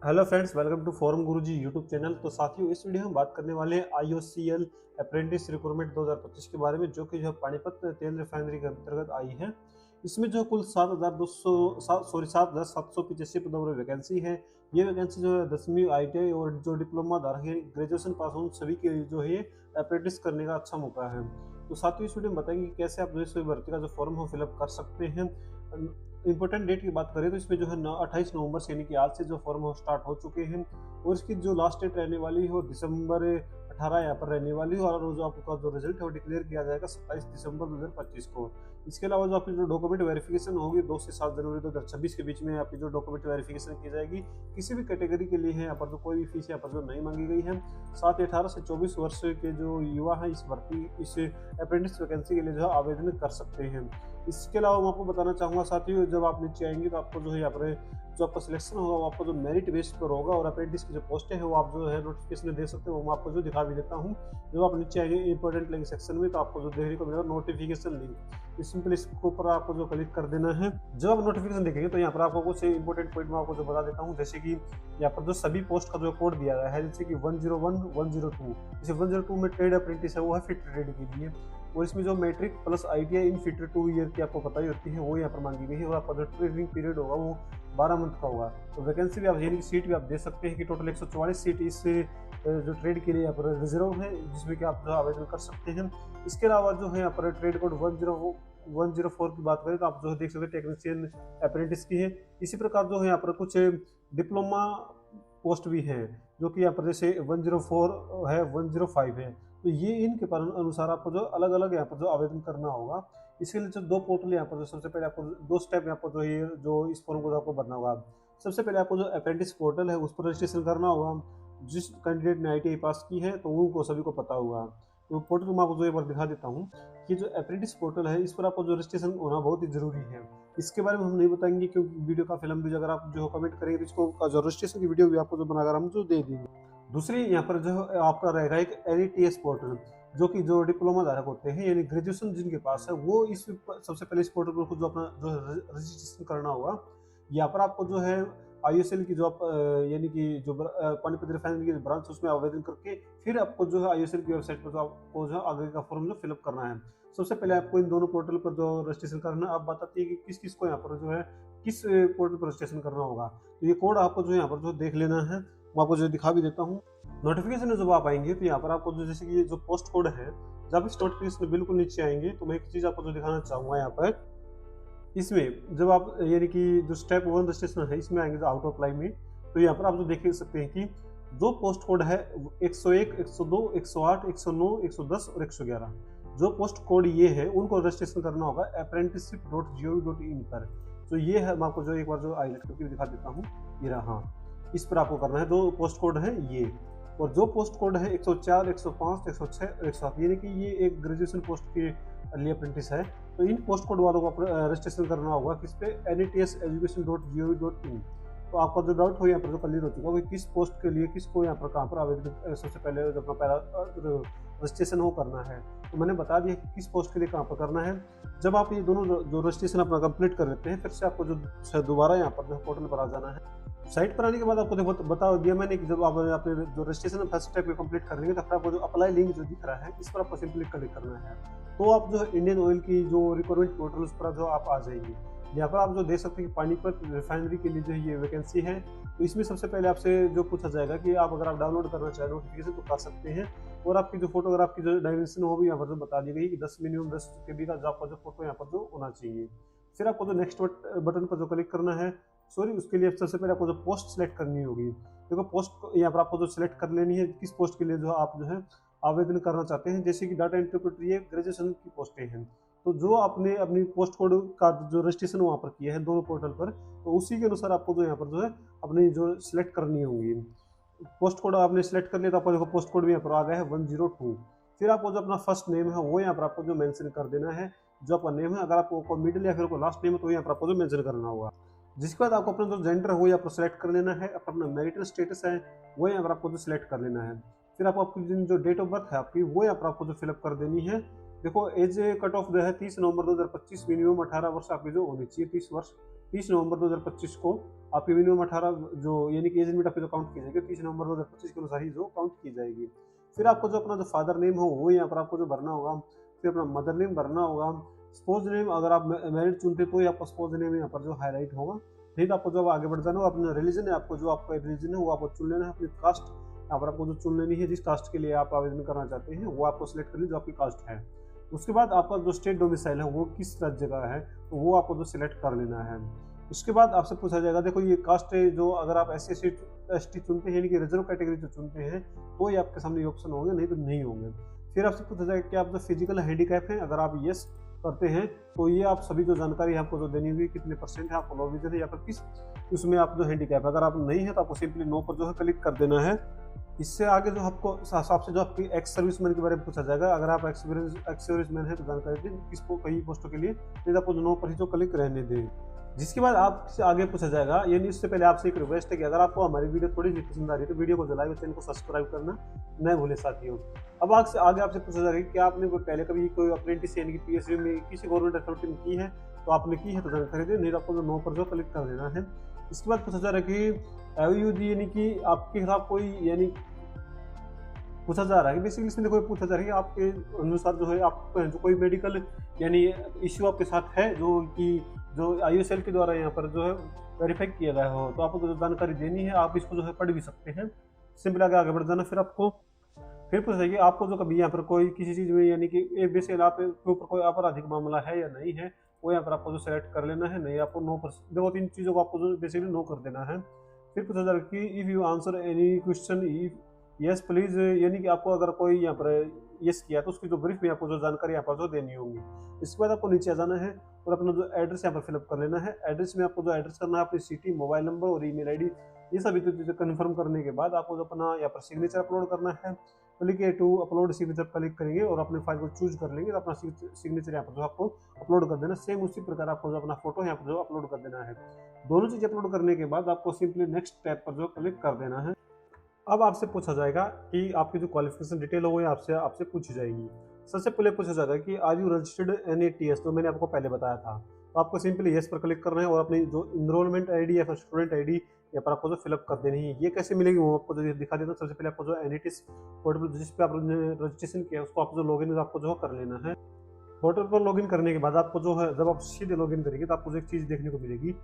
Hello friends, welcome to forum Guruji YouTube channel. तो साथियों, इस वीडियो में हम बात करने वाले हैं IOCL अप्रेंटिस रिक्रूटमेंट 2025 के बारे में, जो कि जो पानीपत तेल रिफाइनरी के अंतर्गत आई है। इसमें जो कुल 7,785 पदों पर वैकेंसी है। ये वैकेंसी जो है 10वीं ITI और जो डिप्लोमा धारक है, ग्रेजुएशन पास आउट सभी के लिए जो है ये अप्रेंटिस करने का अच्छा मौका है। तो साथियों, इस वीडियो में बताएंगे कि कैसे आप जो है भर्ती का जो फॉर्म हो फिलअप कर सकते हैं। इंपॉर्टेंट डेट की बात करें तो इसमें जो है 28 नवंबर से, यानी कि आज से जो फॉर्म हो स्टार्ट हो चुके हैं। और इसकी जो लास्ट डेट रहने वाली है वो दिसंबर 18 यहाँ पर रहने वाली है। और जो आपका जो रिजल्ट है वो डिक्लेयर किया जाएगा 27 दिसंबर 2025 को। इसके अलावा जो आपकी जो डॉक्यूमेंट वेरिफिकेशन होगी 2 से 7 जनवरी 2026 के बीच में आपकी जो डॉक्यूमेंट वेरिफिकेशन की जाएगी। किसी भी कैटेगरी के लिए है यहाँ पर जो कोई भी फीस यहाँ पर जो नहीं मांगी गई है। साथ ही 18 से 24 वर्ष के जो युवा है इस अप्रेंटिस वैकेंसी के लिए जो है आवेदन कर सकते हैं। इसके अलावा मैं आपको बताना चाहूँगा साथियों, जब आप नीचे आएंगे तो आपको जो है यहाँ पर जो आपका सिलेक्शन होगा वो आपको जो मेरिट बेस पर होगा। और अप्रेंटिस की जो पोस्टें हैं वो आप जो है नोटिफिकेशन दे सकते हो, वो मैं आपको जो दिखा भी देता हूँ। जब आप नीचे आएंगे इंपॉर्टेंट लिंक सेक्शन में तो आपको जो देखने को मिलेगा नोटिफिकेशन लिंक। सिंपल इसके ऊपर आपको जो क्लिक कर देना है। जब आप नोटिफिकेशन देखेंगे तो यहाँ पर आपको कुछ इंपॉर्टेंट पॉइंट मैं आपको जो बता देता हूँ, जैसे कि यहाँ पर जो सभी पोस्ट का जो कोड दिया गया है, जैसे कि 101, 102। जैसे 102 में ट्रेड अप्रेंटिस है, वो है फिट ट्रेड के लिए। और इसमें जो मैट्रिक प्लस ITI इन फिटर 2 ईयर की आपको पता ही होती है, वो यहाँ पर मांगी गई है। और आपका जो ट्रेनिंग पीरियड होगा वो 12 मंथ का होगा। तो वैकेंसी भी आप, यानी कि सीट भी आप दे सकते हैं कि टोटल 144 सीट इस जो ट्रेड के लिए यहाँ पर रिजर्व है, जिसमें कि आप जो आवेदन कर सकते हैं। इसके अलावा जो है यहाँ पर ट्रेड कोड 104 की बात करें तो आप जो है देख सकते हैं टेक्नीशियन अप्रेंटिस की है। इसी प्रकार जो है यहाँ पर कुछ डिप्लोमा पोस्ट भी हैं, जो कि यहाँ पर जैसे 104 है, 105 है। तो ये इनके अनुसार आपको जो अलग अलग यहाँ पर जो आवेदन करना होगा। इसके लिए जो 2 पोर्टल यहाँ पर जो सबसे पहले आपको 2 स्टेप यहाँ पर जो ये जो इस फॉर्म को आपको भरना होगा। सबसे पहले आपको जो अप्रेंटिस पोर्टल है उस पर रजिस्ट्रेशन करना होगा। जिस कैंडिडेट ने ITI पास की है तो उनको सभी को पता होगा। तो पोर्टल को मैं आपको जो एक बार दिखा देता हूँ कि जो अप्रेंटिस पोर्टल है इस पर आपको जो रजिस्ट्रेशन होना बहुत ही जरूरी है। इसके बारे में हम नहीं बताएंगे क्योंकि वीडियो काफी लंबी, अगर आप जो कमेंट करेंगे तो इसको जो रजिस्ट्रेशन की वीडियो भी आपको जो बनाकर हम जो दे देंगे। दूसरी यहाँ पर जो आपका रहेगा एक NETS पोर्टल, जो कि जो डिप्लोमा धारक होते हैं, यानी ग्रेजुएशन जिनके पास है, वो इस सबसे पहले इस पोर्टल पर जो अपना जो रजिस्ट्रेशन करना होगा। यहाँ पर आपको जो है IOCL की जो आप यानी कि जो पानीपत रिफाइनरी की ब्रांच उसमें आवेदन करके फिर आपको जो है IOCL की वेबसाइट पर जो आपको जो आगे का फॉर्म जो फिलअप करना है। सबसे पहले आपको इन दोनों पोर्टल पर जो रजिस्ट्रेशन करना है। आप बताती है कि किस किस को यहाँ पर जो है किस पोर्टल पर रजिस्ट्रेशन करना होगा। तो ये कोड आपको जो यहाँ पर जो देख लेना है, मैं आपको जो दिखा भी देता हूँ। नोटिफिकेशन में जब आप आएंगे तो यहाँ पर आपको जो जैसे कि जो पोस्ट कोड है, जब इस नोटिफिकेशन में बिल्कुल नीचे आएंगे तो मैं एक चीज़ आपको जो दिखाना चाहूँगा यहाँ पर। इसमें जब आप यानी कि जो स्टेप 1 रजिस्ट्रेशन है इसमें आएंगे जो आउट अप्लाई में, तो यहाँ पर आप जो देख सकते हैं कि जो पोस्ट कोड है 101, 102, 108, 109, 110 और 111, जो पोस्ट कोड ये है उनको रजिस्ट्रेशन करना होगा apprenticeship.gov.in पर। तो ये है, मैं आपको जो एक बार जो हाईलाइट करके दिखा देता हूँ, ये रहा। हाँ, इस पर आपको करना है। जो पोस्ट कोड है ये, और जो पोस्ट कोड है 104, 105, 106 और 107, यानी कि ये एक ग्रेजुएशन पोस्ट के लिए अप्रेंटिस है। तो इन पोस्ट कोड वालों को रजिस्ट्रेशन करना होगा किस पे, NETSeducation.gov.in। तो आपका जो डाउट हो यहाँ पर जो क्लियर हो चुका कि किस पोस्ट के लिए किसको यहाँ पर कहाँ पर आवेदन सबसे पहले अपना पहला रजिस्ट्रेशन हो करना है। तो मैंने बता दिया कि किस पोस्ट के लिए कहाँ पर करना है। जब आप ये दोनों जो रजिस्ट्रेशन अपना कंप्लीट कर लेते हैं, फिर से आपको जो दोबारा यहाँ पर जो पोर्टल पर आ जाना है। साइट पर आने के बाद आपको देखो बता दिया मैंने कि जब आप अपने जो रजिस्ट्रेशन फर्स्ट स्टेप कंप्लीट कर लेंगे तो फिर आपको जो अप्लाई लिंक जो दिख रहा है इस पर आपको सिंपली क्लिक करना है। तो आप जो है इंडियन ऑयल की जो रिक्वायरमेंट पोर्टल उस पर जो आप आ जाएंगे। यहाँ पर आप जो देख सकते हैं कि पानीपत रिफाइनरी के लिए जो ये वैकेंसी है। तो इसमें सबसे पहले आपसे जो पूछा जाएगा कि आप अगर आप डाउनलोड करना चाहें नोटिफिकेशन तो कर सकते हैं। और आपकी जो फोटोग्राफ की जो डायमेंशन हो भी यहाँ पर जो बता दी गई कि 10 मिनिमम 10 KB का जो आपका जो फोटो यहाँ पर जो होना चाहिए। फिर आपको जो नेक्स्ट बटन पर जो क्लिक करना है, सॉरी उसके लिए सबसे पहले आपको जो पोस्ट सेलेक्ट करनी होगी। देखो पोस्ट यहाँ पर आपको जो सिलेक्ट कर लेनी है किस पोस्ट के लिए जो आप जो है आवेदन करना चाहते हैं। जैसे कि डाटा इंटरप्रेटर ये ग्रेजुएशन की पोस्टें हैं, तो जो आपने अपनी पोस्ट कोड का जो रजिस्ट्रेशन वहाँ पर किया है दोनों पोर्टल पर, तो उसी के अनुसार आपको जो यहाँ पर जो है अपनी जो सिलेक्ट करनी होगी। पोस्ट कोड आपने सिलेक्ट कर लिया तो आपको देखो पोस्ट कोड भी यहाँ पर आ गया है 102। फिर आपको जो अपना फर्स्ट नेम है वो यहाँ पर आपको जो मेंशन कर देना है, जो आपका नेम है। अगर आपको मिडिल या फिर लास्ट नेम है तो यहाँ पर आपको जो मेंशन करना होगा। जिसके बाद आपको अपना जो जेंडर है वो यहाँ पर सिलेक्ट कर लेना है। अपना मैरिटल स्टेटस है वो यहाँ पर आपको जो सिलेक्ट कर लेना है। फिर आपकी जो डेट ऑफ बर्थ है आपकी वो यहाँ पर आपको जो फिलअप कर देनी है। देखो एज कट ऑफ जो है 30 नवंबर 2025, मिनिमम 18 वर्ष आपकी जो होनी चाहिए, 30 वर्ष 30 नवंबर 2025 को आपकी मिनिमम 18 जो यानी कि एज लिमिट आपकी जो काउंट की जाएगी 30 नवंबर 2025 के अनुसार ही जो काउंट की जाएगी। फिर आपको जो अपना जो फादर नेम हो वो यहाँ पर आपको जो भरना होगा, फिर अपना मदर नेम भरना होगा। स्पोज नेम अगर आप मैरिड चुनते तो ही आपका स्पोज नेम यहाँ पर जो हाईलाइट होगा, नहीं तो आपको जो आगे बढ़ जाना हो अपना रिलीजन है, आपको जो आपका रिलीजन है वो आपको चुन लेना है। अपनी कास्ट यहाँ पर आपको जो चुन लेनी है, जिस कास्ट के लिए आप आवेदन करना चाहते हैं वो आपको सिलेक्ट कर लीजिए जो आपकी कास्ट है। उसके बाद आपका जो स्टेट डोमिसाइल है वो किस राज्य का है तो वो आपको जो सिलेक्ट कर लेना है। इसके बाद आपसे पूछा जाएगा, देखो ये कास्ट है जो अगर आप SC/ST चुनते हैं यानी कि रिजर्व कैटेगरी जो चुनते हैं तो ही आपके सामने ये ऑप्शन होंगे, नहीं तो नहीं होंगे। फिर आपसे पूछा जाएगा कि आप जो फिजिकल हैंडीकैप है, अगर आप यस करते हैं तो ये आप सभी जो जानकारी आपको जो देनी होगी, कितने % है आपको लो विजन है या फिर किस उसमें आप जो हैंडीकैप है। अगर आप नहीं है तो आपको सिंपली नो पर जो है क्लिक कर देना है। इससे आगे जो आपको आपसे जो आपकी एक्स सर्विसमैन के बारे में पूछा जाएगा, अगर आप एक्स सर्विसमैन है तो जानकारी दें किसको कई पोस्टों के लिए, नहीं तो आपको नो पर ही जो क्लिक रहने दें। जिसके बाद आपसे आगे पूछा जाएगा, यानी इससे पहले आपसे एक रिक्वेस्ट है कि अगर आपको हमारी वीडियो थोड़ी सी पसंद आ रही है तो वीडियो को लाइक और चैनल को सब्सक्राइब करना न भूलें साथियों। अब आगे आपसे पूछा जाएगा कि आपने पहले कभी कोई अप्रेंटिस यानी कि PSV में किसी गवर्नमेंट अथॉरिटी में की है, तो आपने की है तो जानकारी दें, नहीं तो आपको नो पर जो क्लिक कर देना है। इसके बाद पूछा जा रहा है कि AUD यानी कि आपके खिलाफ कोई यानी पूछा जा रहा है कि बेसिकली इसमें कोई पूछा जा रहा है कि आपके अनुसार जो है आप जो कोई मेडिकल यानी इश्यू आपके साथ है जो कि जो IUCL के द्वारा यहाँ पर जो है वेरीफाई किया गया हो, तो आपको जो जानकारी देनी है आप इसको जो है पढ़ भी सकते हैं। सिंपल आगे बढ़ जाना। फिर पूछा जाएगा आपको जो कभी यहाँ पर कोई किसी चीज़ में यानी कि बेसिकली आप के ऊपर कोई आपराधिक मामला है या नहीं है, वो यहाँ पर आपको जो सेलेक्ट कर लेना है, नहीं आपको नो पर देखो 3 चीज़ों को आपको जो बेसिकली नो कर देना है। फिर पूछा जा रहा है कि if you answer any question if yes please, यानी कि आपको अगर कोई यहाँ पर यस किया तो उसकी जो ब्रीफ में आपको जो जानकारी यहाँ पर जो देनी होगी। इसके बाद आपको नीचे आ जाना है और अपना जो एड्रेस यहाँ पर फिलअप कर लेना है। एड्रेस में आपको जो एड्रेस करना है अपनी सिटी, मोबाइल नंबर और ईमेल आईडी, ये सभी तो चीज़ें कन्फर्म करने के बाद आपको जो अपना यहाँ पर सिग्नेचर अपलोड करना है। Click to upload signature click करेंगे और अपने फाइल को चूज कर लेंगे तो अपना सिग्नेचर यहाँ पर जो आपको अपलोड कर देना। सेम उसी प्रकार आपको जो अपना फोटो यहाँ पर जो अपलोड कर देना है। दोनों चीज़ अपलोड करने के बाद आपको सिंपली नेक्स्ट टैब पर जो क्लिक कर देना है। अब आपसे पूछा जाएगा कि आपकी जो क्वालिफिकेशन डिटेल हो वो आपसे पूछी जाएगी। सबसे पहले पूछा जाएगा कि आर यू रजिस्टर्ड NATS, तो मैंने आपको पहले बताया था। तो आपको सिंपली येस पर क्लिक करना है और अपनी जो इनरोलमेंट आईडी या फिर स्टूडेंट आईडी यहाँ पर आपको जो फिलअप कर देनी है। ये कैसे मिलेगी वो आपको जो दिखा देता हूँ। सबसे पहले आपको जो NATS पोर्टल जिस पे आपने रजिस्ट्रेशन किया उसको आपको जो लॉगिन आपको जो कर लेना है। पोर्टल पर लॉगिन करने के बाद आपको जो है जब आप सीधे लॉगिन करेंगे तो आपको जो एक चीज़ देखने को मिलेगी,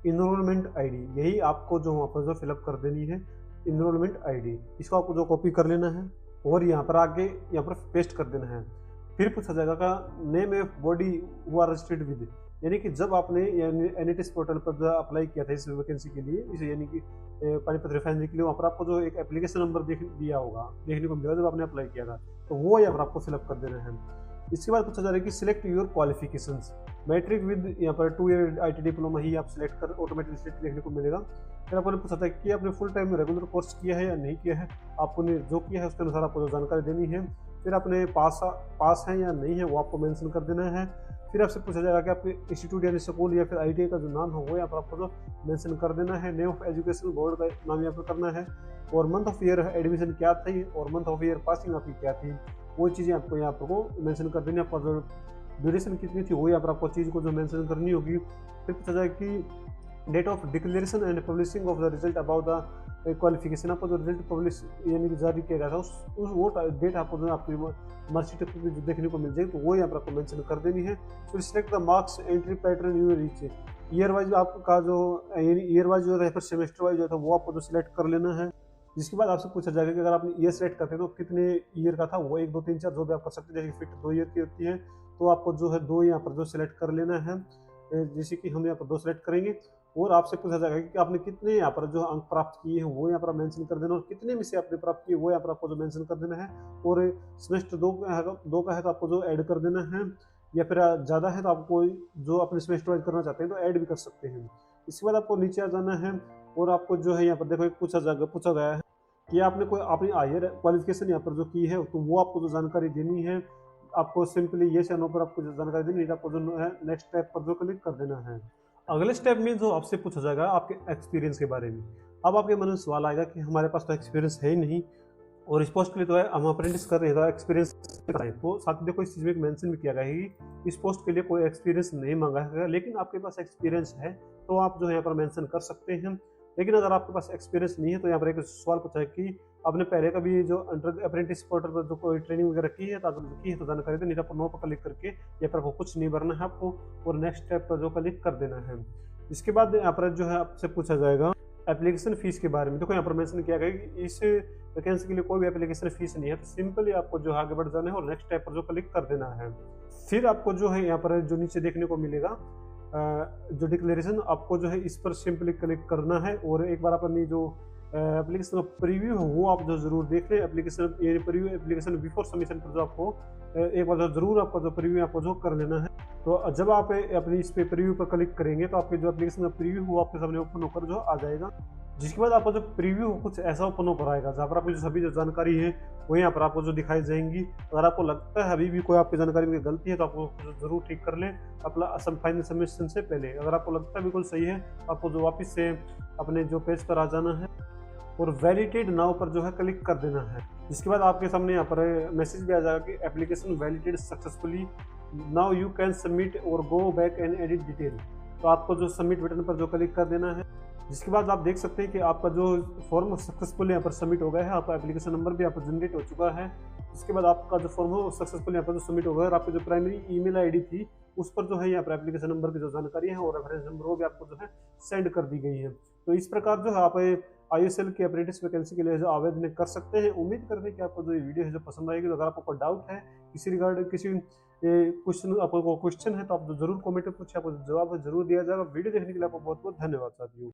इनरोलमेंट आईडी, यही आपको जो वहाँ पर जो फिलअप कर देनी है इनरोलमेंट आईडी। इसको आपको जो कॉपी कर लेना है और यहाँ पर आगे यहाँ पर पेस्ट कर देना है। फिर पूछा जाएगा का name of body who are registered with, यानी कि जब आपने NATS पोर्टल पर जो अप्लाई किया था इस वैकेंसी के लिए, इसे यानी कि पानीपत रिफाइनरी के लिए, वहाँ पर आपको जो एक एप्लीकेशन नंबर दिया होगा, देखने को मिलेगा जब आपने अप्लाई किया था, तो वो यहाँ पर आपको फिलअप कर देना है। इसके बाद पूछा जा रहा है कि select your qualifications, matric with यहाँ पर 2 ईयर IT डिप्लोमा ही आप सिलेक्ट कर ऑटोमेटिक सिलेक्ट देखने को मिलेगा। फिर आपने पूछा था कि आपने फुल टाइम रेगुलर कोर्स किया है या नहीं किया है, आपने जो किया है उसके अनुसार आपको जो जानकारी देनी है। फिर आपने पास है या नहीं है वो आपको मेंशन कर देना है। फिर आपसे पूछा जाएगा कि आपके इंस्टीट्यूट यानी स्कूल या फिर ITI का जो नाम है वो यहाँ पर आपको जो मेंशन कर देना है। नेम ऑफ एजुकेशन बोर्ड का नाम यहाँ पर करना है और मंथ ऑफ ईयर एडमिशन क्या थी और मंथ ऑफ ईयर पासिंग आपकी क्या थी, वो चीज़ें आपको यहाँ पर मेंशन कर देनी है। आपका जो ड्यूरेशन कितनी थी वो यहाँ पर आपको चीज़ को जो मेंशन करनी होगी। फिर पूछा जाए कि date of declaration and publishing of the result about the qualification, आपको जो रिजल्ट पब्लिश यानी कि जारी किया गया था वो डेट आपको जो आपकी मार्कशीट जो देखने को मिल जाएगी तो वो यहाँ पर आपको मेंशन कर देनी है। फिर select the marks entry pattern you reach, year wise आपका जो ईयर वाइज जो है फिर सेमेस्टर वाइज जो था वो आपको जो सिलेक्ट कर लेना है। जिसके बाद आपसे पूछा जाएगा कि अगर आपने ईयर सेलेक्ट करते हैं तो कितने ईयर का था, वो 1 2 3 4 जो भी आप कर सकते हैं। जैसे फिट 2 ईयर की होती है तो आपको जो है 2 यहाँ पर जो सिलेक्ट कर लेना है, जैसे कि हम यहाँ पर 2 सिलेक्ट करेंगे। और आपसे पूछा जाएगा कि आपने कितने यहाँ पर जो अंक प्राप्त किए हैं वो यहाँ पर मेंशन कर देना और कितने में से आपने प्राप्त किए वो यहाँ पर आपको जो मेंशन कर देना है। और सेमेस्टर 2 का है तो आपको जो ऐड कर देना है, या फिर ज़्यादा है तो आपको जो अपने सेमेस्टर वाइज करना चाहते हैं तो ऐड भी कर सकते हैं। इसके बाद आपको नीचे आ जाना है और आपको जो है यहाँ पर देखो एक पूछा गया है कि आपने कोई अपनी हायर क्वालिफिकेशन यहाँ पर जो की है तो वो आपको जो जानकारी देनी है। आपको सिंपली ये या नो पर आपको जो जानकारी देनी है, आपको जो है नेक्स्ट स्टेप पर जो क्लिक कर देना है। अगले स्टेप में जो आपसे पूछा जाएगा आपके एक्सपीरियंस के बारे में। अब आपके मन में सवाल आएगा कि हमारे पास तो एक्सपीरियंस है ही नहीं और इस पोस्ट के लिए तो है हम अप्रेंटिस कर रहे हैं तो एक्सपीरियंस कराएं। तो साथ ही देखो इस चीज़ में एक मेंशन भी किया गया है कि इस पोस्ट के लिए कोई एक्सपीरियंस नहीं मांगा है, लेकिन आपके पास एक्सपीरियंस है तो आप जो है यहाँ पर मेंशन कर सकते हैं। लेकिन अगर आपके पास एक्सपीरियंस नहीं है तो यहाँ पर एक सवाल पूछा है कि आपने पहले कभी जो अंडर अप्रेंटिस पोर्टल पर जो कोई ट्रेनिंग वगैरह की है, तो अगर की है तो जानकारी दें, नहीं तो आपको नो पर क्लिक करके यहाँ पर आपको कुछ नहीं भरना है आपको, और नेक्स्ट स्टेप पर जो क्लिक कर देना है। इसके बाद यहाँ पर जो है आपसे पूछा जाएगा एप्लीकेशन फीस के बारे में। देखो यहाँ पर मेंशन किया गया कि इस वैकेंसी के लिए कोई भी एप्लीकेशन फीस नहीं है, तो सिंपली आपको जो है आगे बढ़ जाना है और नेक्स्ट स्टेप पर जो क्लिक कर देना है। फिर आपको जो है यहाँ पर जो नीचे देखने को मिलेगा जो डिक्लेरेशन, आपको जो है इस पर सिंपली क्लिक करना है, और एक बार अपनी जो एप्लीकेशन प्रीव्यू हो वो आप जो जरूर देख लें। एप्लीकेशन ये प्रीव्यू एप्लीकेशन बिफोर सबमिशन पर जो आपको एक बार जो जरूर आपको जो प्रीव्यू आपको जो कर लेना है। तो जब आप अपनी इस पे प्रीव्यू पर क्लिक करेंगे तो आपके जो एप्लीकेशन का प्रीव्यू वो आपके सामने ओपन होकर जो आ जाएगा, जिसके बाद आपका जो प्रीव्यू कुछ ऐसा ओपन होकर आएगा जहाँ पर आपकी जो सभी जो जानकारी है वो यहाँ पर आपको जो दिखाई जाएंगी। अगर आपको लगता है अभी भी कोई आपकी जानकारी में गलती है तो आपको जरूर ठीक कर लें अपना फाइनल सबमिशन से पहले। अगर आपको लगता है बिल्कुल सही है, आपको जो वापस से अपने जो पेज पर आ जाना है और वैलिडेट नाउ पर जो है क्लिक कर देना है। जिसके बाद आपके सामने यहाँ पर मैसेज भी आ जाएगा कि application validate successfully, now you can submit और go back and edit detail. तो आपको जो सबमिट बटन पर जो क्लिक कर देना है, जिसके बाद आप देख सकते हैं कि आपका जो फॉर्म सक्सेसफुल यहाँ पर सबमिट हो गया है, आपका एप्लीकेशन नंबर भी यहाँ पर जनरेट हो चुका है। इसके बाद आपका जो फॉर्म हो सक्सेसफुल यहाँ पर जो सबमिट हो गया, और आपकी जो प्राइमरी ईमेल आईडी थी उस पर जो है यहाँ पर एप्लीकेशन नंबर की जो जानकारी है और रेफरेंस नंबर वो भी आपको जो है सेंड कर दी गई है। तो इस प्रकार जो है आप ISL की अप्रेंटिस वैकेंसी के लिए जो आवेदन कर सकते हैं। उम्मीद करते हैं कि आपको जो ये वीडियो है जो पसंद आएगी। तो अगर आपको कोई डाउट है किसी रिगार्ड किसी क्वेश्चन आपको क्वेश्चन है तो आप जरूर कमेंट में पूछे, आपको जवाब जरूर दिया जाएगा। वीडियो देखने के लिए आपको बहुत बहुत धन्यवाद साथियों।